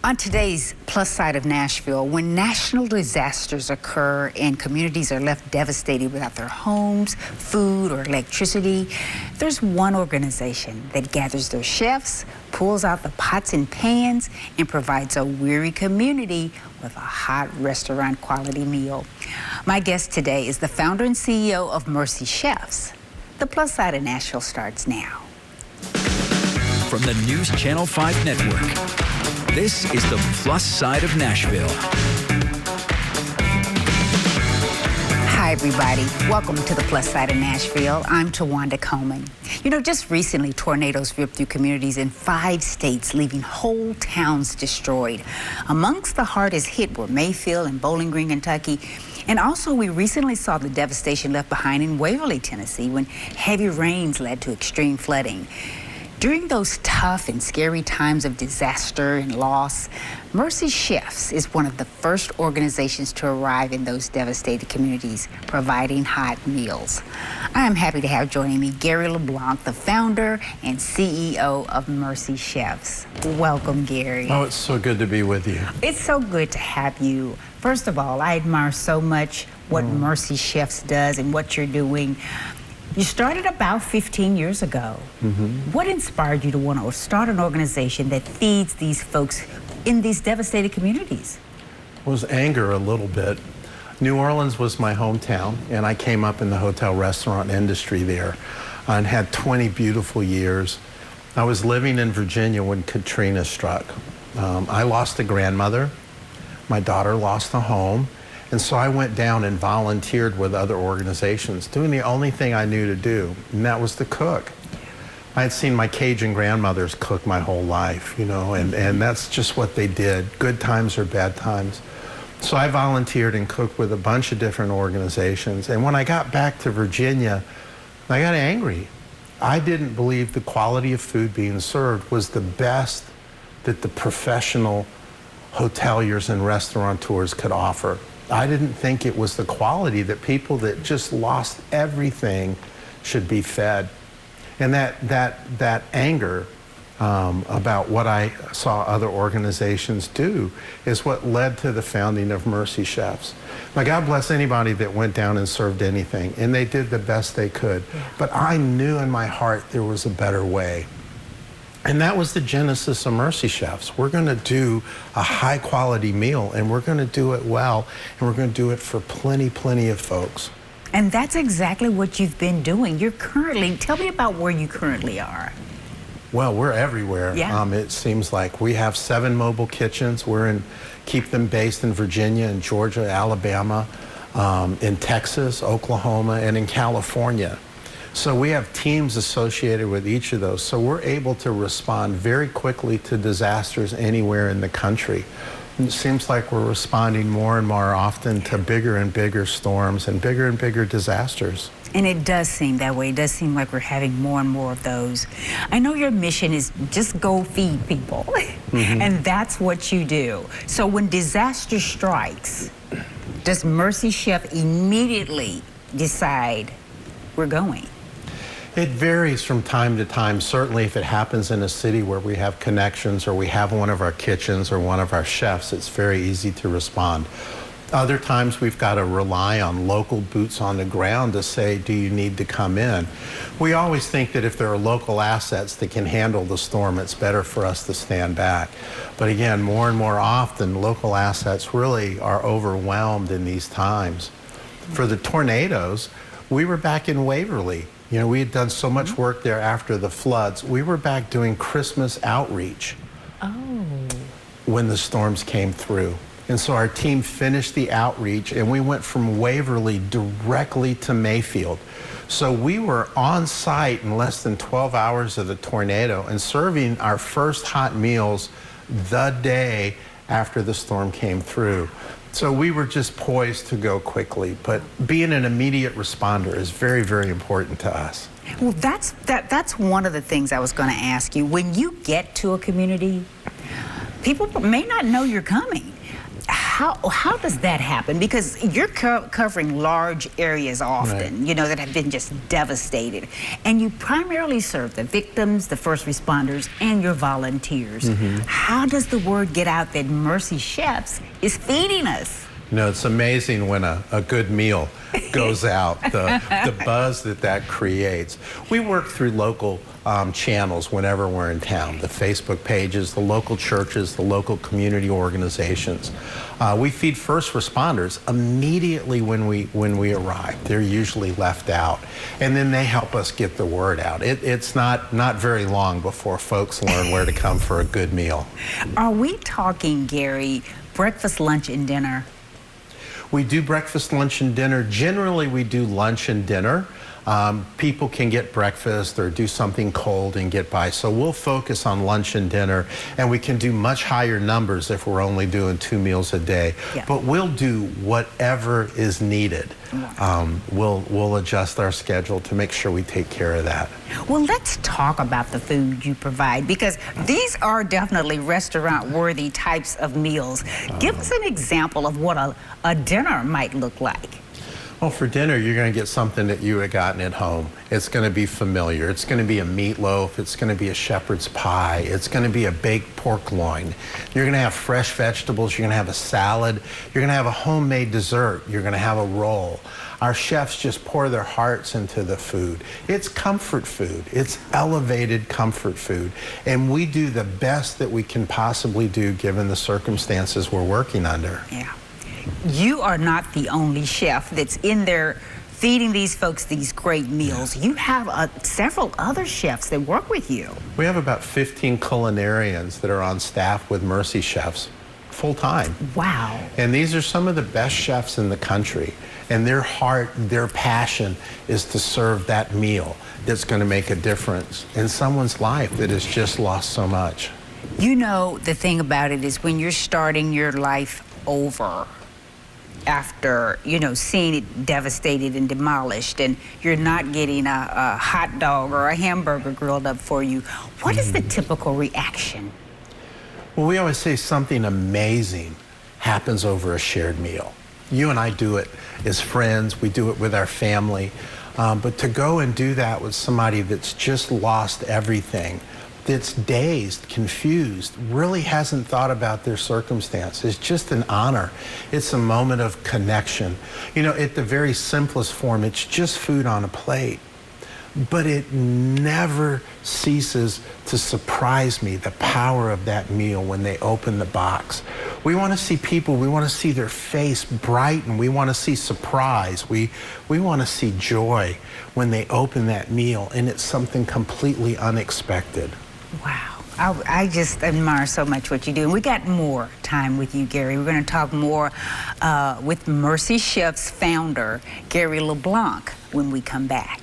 On today's Plus Side of Nashville, when national disasters occur and communities are left devastated without their homes, food, or electricity, there's one organization that gathers their chefs, pulls out the pots and pans, and provides a weary community with a hot restaurant quality meal. My guest today is the founder and CEO of Mercy Chefs. The Plus Side of Nashville starts now. From the News Channel 5 Network, this is the Plus Side of Nashville. Hi, everybody. Welcome to the Plus Side of Nashville. I'm Tuwanda Coleman. You know, just recently, tornadoes ripped through communities in 5 states, leaving whole towns destroyed. Amongst the hardest hit were Mayfield and Bowling Green, Kentucky. And also, we recently saw the devastation left behind in Waverly, Tennessee, when heavy rains led to extreme flooding. During those tough and scary times of disaster and loss, Mercy Chefs is one of the first organizations to arrive in those devastated communities, providing hot meals. I am happy to have joining me Gary LeBlanc, the founder and CEO of Mercy Chefs. Welcome, Gary. Oh, it's so good to be with you. It's so good to have you. First of all, I admire so much what Mercy Chefs does and what you're doing. You started about 15 years ago. What inspired you to want to start an organization that feeds these folks in these devastated communities? It was anger a little bit. New Orleans was my hometown, and I came up in the hotel restaurant industry there and had 20 beautiful years. I was living in Virginia when Katrina struck. I lost a grandmother. My daughter lost a home. And so I went down and volunteered with other organizations, doing the only thing I knew to do, and that was to cook. I had seen my Cajun grandmothers cook my whole life, you know, and that's just what they did, good times or bad times. So I volunteered and cooked with a bunch of different organizations. And when I got back to Virginia, I got angry. I didn't believe the quality of food being served was the best that the professional hoteliers and restaurateurs could offer. I didn't think it was the quality that people that just lost everything should be fed. And that anger about what I saw other organizations do is what led to the founding of Mercy Chefs. Now, God bless anybody that went down and served anything, and they did the best they could. But I knew in my heart there was a better way. And that was the genesis of Mercy Chefs. We're going to do a high quality meal, and we're going to do it well, and we're going to do it for plenty of folks. And that's exactly what you've been doing. You're currently, tell me about where you currently are. Well, we're everywhere. Yeah. It seems like we have 7 mobile kitchens. Keep them based in Virginia and Georgia, Alabama, in Texas, Oklahoma, and in California. So we have teams associated with each of those. So we're able to respond very quickly to disasters anywhere in the country. And it seems like we're responding more and more often to bigger and bigger storms and bigger disasters. And it does seem that way. It does seem like we're having more and more of those. I know your mission is just go feed people. And that's what you do. So when disaster strikes, does Mercy Chef immediately decide we're going? It varies from time to time. Certainly if it happens in a city where we have connections or we have one of our kitchens or one of our chefs, it's very easy to respond. Other times we've got to rely on local boots on the ground to say, do you need to come in? We always think that if there are local assets that can handle the storm, it's better for us to stand back. But again, more and more often, local assets really are overwhelmed in these times. For the tornadoes, we were back in Waverly. You know, we had done so much work there after the floods. We were back doing Christmas outreach when the storms came through. And so our team finished the outreach, and we went from Waverly directly to Mayfield. So we were on site in less than 12 hours of the tornado and serving our first hot meals the day after the storm came through. So we were just poised to go quickly, but being an immediate responder is very important to us. Well, that's one of the things I was going to ask you. When you get to a community, people may not know you're coming. how does that happen? Because you're covering large areas often, Right. you know, that have been just devastated. And you primarily serve the victims, the first responders, and your volunteers. How does the word get out that Mercy Chefs is feeding us? You know, it's amazing when a good meal goes out, the buzz that creates. We work through local channels whenever we're in town, the Facebook pages, the local churches, the local community organizations. We feed first responders immediately when we arrive. They're usually left out, and then they help us get the word out. It's not very long before folks learn where to come for a good meal. Are we talking, Gary, breakfast, lunch, and dinner? We do breakfast, lunch, and dinner. Generally, we do lunch and dinner. People can get breakfast or do something cold and get by. So we'll focus on lunch and dinner, and we can do much higher numbers if we're only doing 2 meals a day. Yeah. But we'll do whatever is needed. We'll adjust our schedule to make sure we take care of that. Well, let's talk about the food you provide, because these are definitely restaurant-worthy types of meals. Give us an example of what a dinner might look like. Well, for dinner, you're going to get something that you would have gotten at home. It's going to be familiar. It's going to be a meatloaf. It's going to be a shepherd's pie. It's going to be a baked pork loin. You're going to have fresh vegetables. You're going to have a salad. You're going to have a homemade dessert. You're going to have a roll. Our chefs just pour their hearts into the food. It's comfort food. It's elevated comfort food. And we do the best that we can possibly do given the circumstances we're working under. Yeah. You are not the only chef that's in there feeding these folks these great meals. You have several other chefs that work with you. We have about 15 culinarians that are on staff with Mercy Chefs full time. Wow. And these are some of the best chefs in the country. And their heart, their passion is to serve that meal that's going to make a difference in someone's life that has just lost so much. You know, the thing about it is when you're starting your life over, after, you know, seeing it devastated and demolished, and you're not getting a hot dog or a hamburger grilled up for you, what is the typical reaction? Well, we always say something amazing happens over a shared meal. You and I do it as friends, we do it with our family, but to go and do that with somebody that's just lost everything, that's dazed, confused, really hasn't thought about their circumstance. It's just an honor. It's a moment of connection. You know, at the very simplest form, it's just food on a plate. But it never ceases to surprise me, the power of that meal when they open the box. We want to see people, we want to see their face brighten, we want to see surprise, we want to see joy when they open that meal, and it's something completely unexpected. Wow. I just admire so much what you do. And we got more time with you, Gary. We're going to talk more with Mercy Chefs founder, Gary LeBlanc, when we come back.